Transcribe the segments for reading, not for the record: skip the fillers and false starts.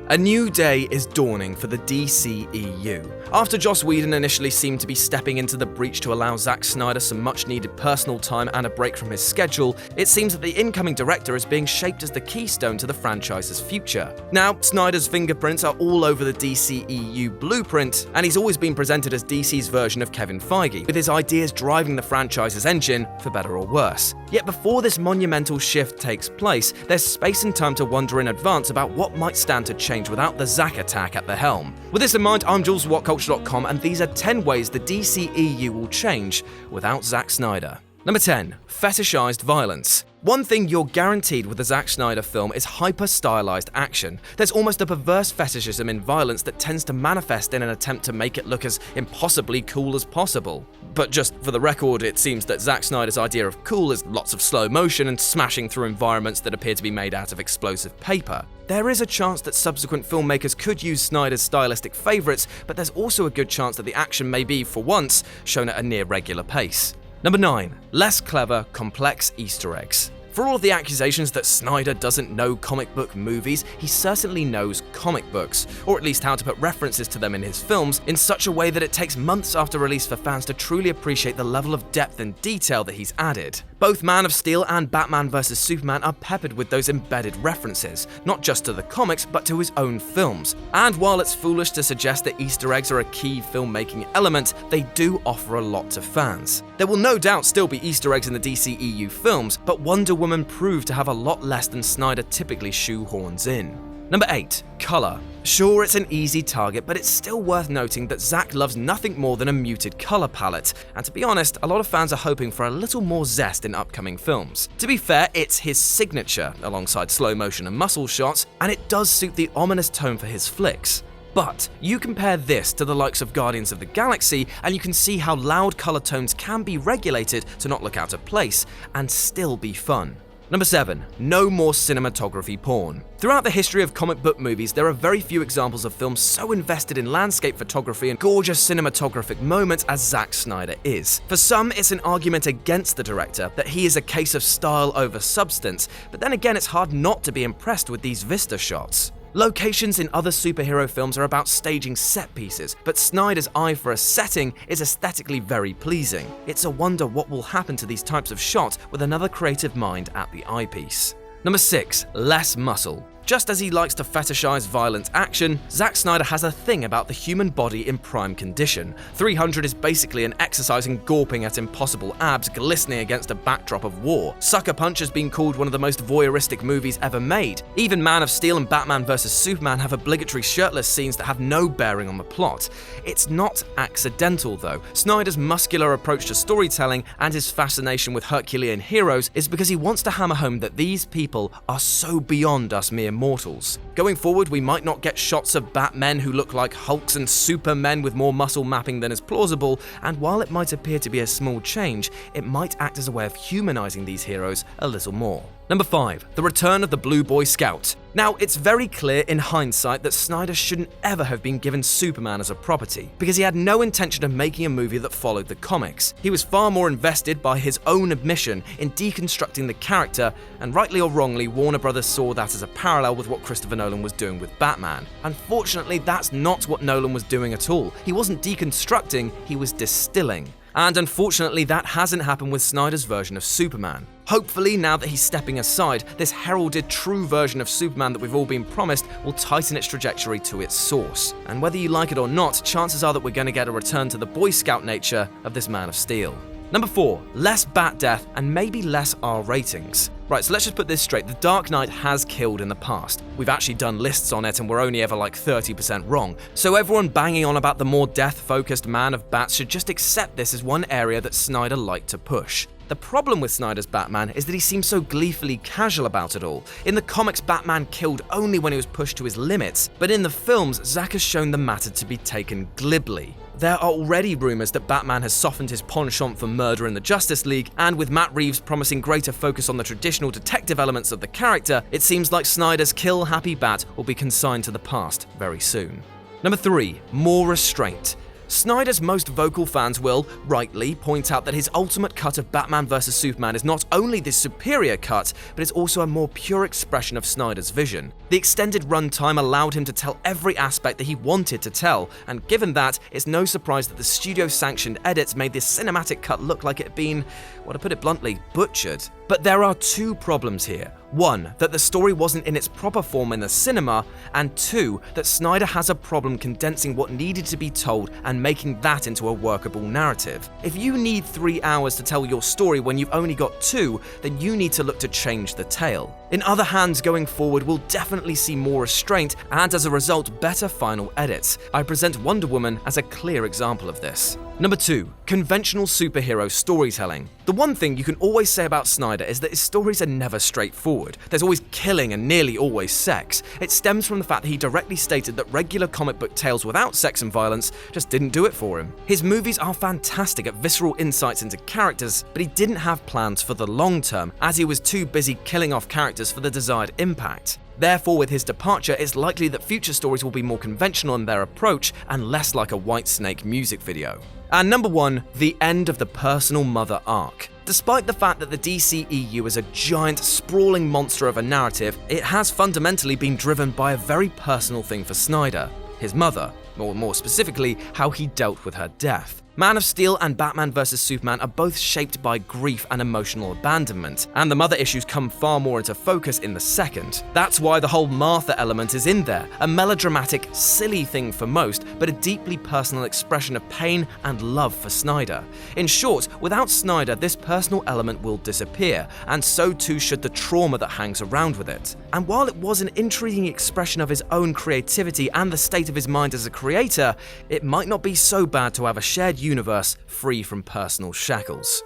A new day is dawning for the DCEU. After Joss Whedon initially seemed to be stepping into the breach to allow Zack Snyder some much-needed personal time and a break from his schedule, it seems that the incoming director is being shaped as the keystone to the franchise's future. Now, Snyder's fingerprints are all over the DCEU blueprint, and he's always been presented as DC's version of Kevin Feige, with his ideas driving the franchise's engine, for better or worse. Yet before this monumental shift takes place, there's space and time to wonder in advance about what might stand to change without the Zack attack at the helm. With this in mind, I'm Jules from Whatculture.com, and these are 10 ways the DCEU will change without Zack Snyder. Number 10. Fetishized violence. One thing you're guaranteed with the Zack Snyder film is hyper-stylized action. There's almost a perverse fetishism in violence that tends to manifest in an attempt to make it look as impossibly cool as possible. But just for the record, it seems that Zack Snyder's idea of cool is lots of slow motion and smashing through environments that appear to be made out of explosive paper. There is a chance that subsequent filmmakers could use Snyder's stylistic favourites, but there's also a good chance that the action may be, for once, shown at a near regular pace. Number 9. Less clever, complex Easter eggs. For all of the accusations that Snyder doesn't know comic book movies, he certainly knows comic books, or at least how to put references to them in his films in such a way that it takes months after release for fans to truly appreciate the level of depth and detail that he's added. Both Man of Steel and Batman vs Superman are peppered with those embedded references, not just to the comics but to his own films. And while it's foolish to suggest that Easter eggs are a key filmmaking element, they do offer a lot to fans. There will no doubt still be Easter eggs in the DCEU films, but Wonder Woman proved to have a lot less than Snyder typically shoehorns in. Number 8. Color. Sure, it's an easy target, but it's still worth noting that Zack loves nothing more than a muted color palette, and to be honest, a lot of fans are hoping for a little more zest in upcoming films. To be fair, it's his signature, alongside slow motion and muscle shots, and it does suit the ominous tone for his flicks. But you compare this to the likes of Guardians of the Galaxy, and you can see how loud color tones can be regulated to not look out of place, and still be fun. Number 7. No more cinematography porn. Throughout the history of comic book movies, there are very few examples of films so invested in landscape photography and gorgeous cinematographic moments as Zack Snyder is. For some, it's an argument against the director, that he is a case of style over substance, but then again, it's hard not to be impressed with these vista shots. Locations in other superhero films are about staging set pieces, but Snyder's eye for a setting is aesthetically very pleasing. It's a wonder what will happen to these types of shots with another creative mind at the eyepiece. Number 6. Less muscle. Just as he likes to fetishize violent action, Zack Snyder has a thing about the human body in prime condition. 300 is basically an exercise in gawping at impossible abs glistening against a backdrop of war. Sucker Punch has been called one of the most voyeuristic movies ever made. Even Man of Steel and Batman vs Superman have obligatory shirtless scenes that have no bearing on the plot. It's not accidental though. Snyder's muscular approach to storytelling and his fascination with Herculean heroes is because he wants to hammer home that these people are so beyond us mere mortals. Going forward, we might not get shots of Batmen who look like Hulks and Supermen with more muscle mapping than is plausible, and while it might appear to be a small change, it might act as a way of humanizing these heroes a little more. Number 5. The return of the Blue Boy Scout. Now, it's very clear in hindsight that Snyder shouldn't ever have been given Superman as a property, because he had no intention of making a movie that followed the comics. He was far more invested, by his own admission, in deconstructing the character, and rightly or wrongly, Warner Brothers saw that as a parallel with what Christopher Nolan was doing with Batman. Unfortunately, that's not what Nolan was doing at all. He wasn't deconstructing, he was distilling. And unfortunately, that hasn't happened with Snyder's version of Superman. Hopefully, now that he's stepping aside, this heralded true version of Superman that we've all been promised will tighten its trajectory to its source. And whether you like it or not, chances are that we're going to get a return to the Boy Scout nature of this Man of Steel. Number 4. Less bat death and maybe less R ratings. Right, so let's just put this straight. The Dark Knight has killed in the past. We've actually done lists on it and we're only ever like 30% wrong. So everyone banging on about the more death-focused Man of Bats should just accept this as one area that Snyder liked to push. The problem with Snyder's Batman is that he seems so gleefully casual about it all. In the comics, Batman killed only when he was pushed to his limits, but in the films, Zack has shown the matter to be taken glibly. There are already rumours that Batman has softened his penchant for murder in the Justice League, and with Matt Reeves promising greater focus on the traditional detective elements of the character, it seems like Snyder's Kill Happy Bat will be consigned to the past very soon. Number 3. More restraint. Snyder's most vocal fans will, rightly, point out that his ultimate cut of Batman vs Superman is not only the superior cut, but it's also a more pure expression of Snyder's vision. The extended runtime allowed him to tell every aspect that he wanted to tell, and given that, it's no surprise that the studio-sanctioned edits made this cinematic cut look like it had been, well, to put it bluntly, butchered. But there are two problems here. One, that the story wasn't in its proper form in the cinema, and two, that Snyder has a problem condensing what needed to be told and making that into a workable narrative. If you need 3 hours to tell your story when you've only got 2, then you need to look to change the tale. In other hands, going forward, we'll definitely see more restraint and, as a result, better final edits. I present Wonder Woman as a clear example of this. Number 2. Conventional superhero storytelling. The one thing you can always say about Snyder is that his stories are never straightforward. There's always killing and nearly always sex. It stems from the fact that he directly stated that regular comic book tales without sex and violence just didn't do it for him. His movies are fantastic at visceral insights into characters, but he didn't have plans for the long term, as he was too busy killing off characters for the desired impact. Therefore, with his departure, it's likely that future stories will be more conventional in their approach and less like a Whitesnake music video. And number 1, the end of the personal mother arc. Despite the fact that the DCEU is a giant, sprawling monster of a narrative, it has fundamentally been driven by a very personal thing for Snyder: his mother, or more specifically, how he dealt with her death. Man of Steel and Batman vs Superman are both shaped by grief and emotional abandonment, and the mother issues come far more into focus in the second. That's why the whole Martha element is in there, a melodramatic, silly thing for most, but a deeply personal expression of pain and love for Snyder. In short, without Snyder, this personal element will disappear, and so too should the trauma that hangs around with it. And while it was an intriguing expression of his own creativity and the state of his mind as a creator, it might not be so bad to have a shared universe free from personal shackles.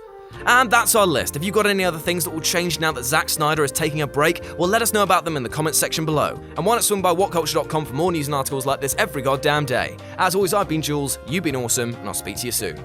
And that's our list. Have you got any other things that will change now that Zack Snyder is taking a break? Well, let us know about them in the comments section below. And why not swing by Whatculture.com for more news and articles like this every goddamn day. As always, I've been Jules, you've been awesome, and I'll speak to you soon.